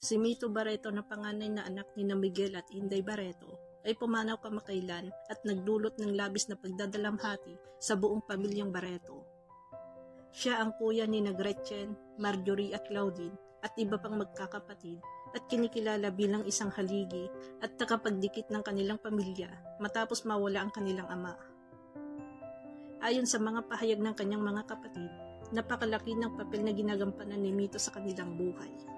Si Mito Barreto na panganay na anak ni Miguel at Inday Barreto ay pumanaw kamakailan at nagdulot ng labis na pagdadalamhati sa buong pamilyang Barreto. Siya ang kuya ni Gretchen, Marjorie at Claudine at iba pang magkakapatid at kinikilala bilang isang haligi at takapagdikit ng kanilang pamilya matapos mawala ang kanilang ama. Ayon sa mga pahayag ng kanyang mga kapatid, napakalaki ng papel na ginagampanan ni Mito sa kanilang buhay.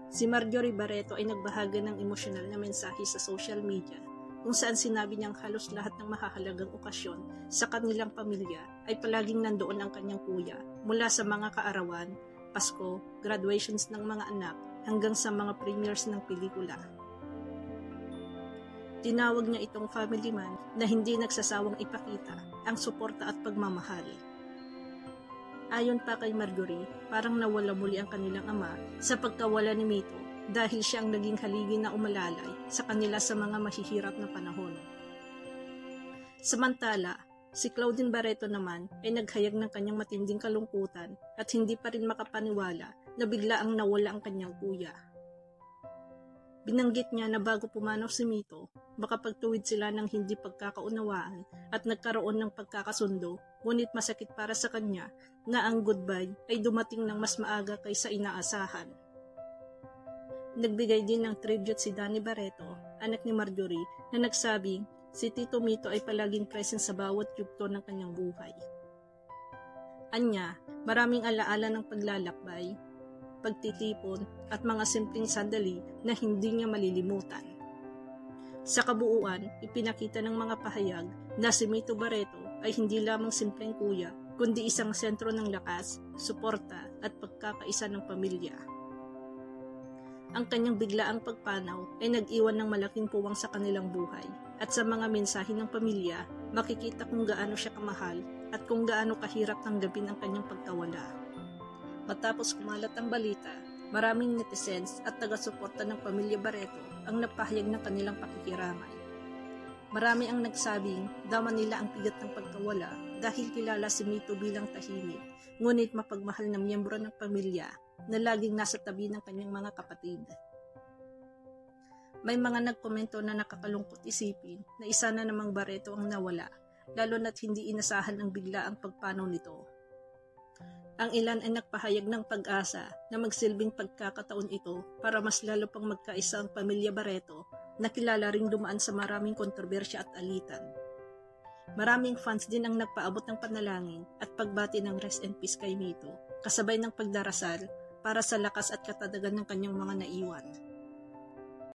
Si Marjorie Barreto ay nagbahaga ng emosyonal na mensahe sa social media kung saan sinabi niyang halos lahat ng mahahalagang okasyon sa kanilang pamilya ay palaging nandoon ang kanyang kuya mula sa mga kaarawan, Pasko, graduations ng mga anak hanggang sa mga premieres ng pelikula. Tinawag niya itong family man na hindi nagsasawang ipakita ang suporta at pagmamahal. Ayon pa kay Marjorie, parang nawala muli ang kanilang ama sa pagkawala ni Mito dahil siya ang naging haligi na umalalay sa kanila sa mga mahihirap na panahon. Samantala, si Claudine Barreto naman ay naghayag ng kanyang matinding kalungkutan at hindi pa rin makapaniwala na bigla ang nawala ang kanyang kuya. Binanggit niya na bago pumanaw si Mito, makapagtuwid sila ng hindi pagkakaunawaan at nagkaroon ng pagkakasundo, ngunit masakit para sa kanya na ang goodbye ay dumating ng mas maaga kaysa inaasahan. Nagbigay din ng tribute si Danny Barreto, anak ni Marjorie, na nagsabing si Tito Mito ay palaging present sa bawat yugto ng kanyang buhay. Anya, maraming alaala ng paglalakbay, pagtitipon at mga simpleng sandali na hindi niya malilimutan. Sa kabuuan, ipinakita ng mga pahayag na si Mito Barreto ay hindi lamang simpleng kuya, kundi isang sentro ng lakas, suporta at pagkakaisa ng pamilya. Ang kanyang biglaang pagpanaw ay nag-iwan ng malaking puwang sa kanilang buhay at sa mga mensahe ng pamilya, makikita kung gaano siya kamahal at kung gaano kahirap tanggapin ang kanyang pagkawala. Matapos kumalat ang balita, maraming netizens at taga-suporta ng pamilya Barreto ang napahayag ng kanilang pakikiramay. Marami ang nagsabing dama nila ang bigat ng pagkawala dahil kilala si Mito bilang tahimik, ngunit mapagmahal na miyembro ng pamilya na laging nasa tabi ng kanyang mga kapatid. May mga nagkomento na nakakalungkot isipin na isa na namang Barreto ang nawala, lalo na't hindi inasahan ang bigla ang pagpanaw nito. Ang ilan ay nagpahayag ng pag-asa na magsilbing pagkakataon ito para mas lalo pang magkaisa ang pamilya Barreto na kilala ring dumaan sa maraming kontrobersya at alitan. Maraming fans din ang nagpaabot ng panalangin at pagbati ng rest and peace kay Mito, kasabay ng pagdarasal para sa lakas at katatagan ng kanyang mga naiwan.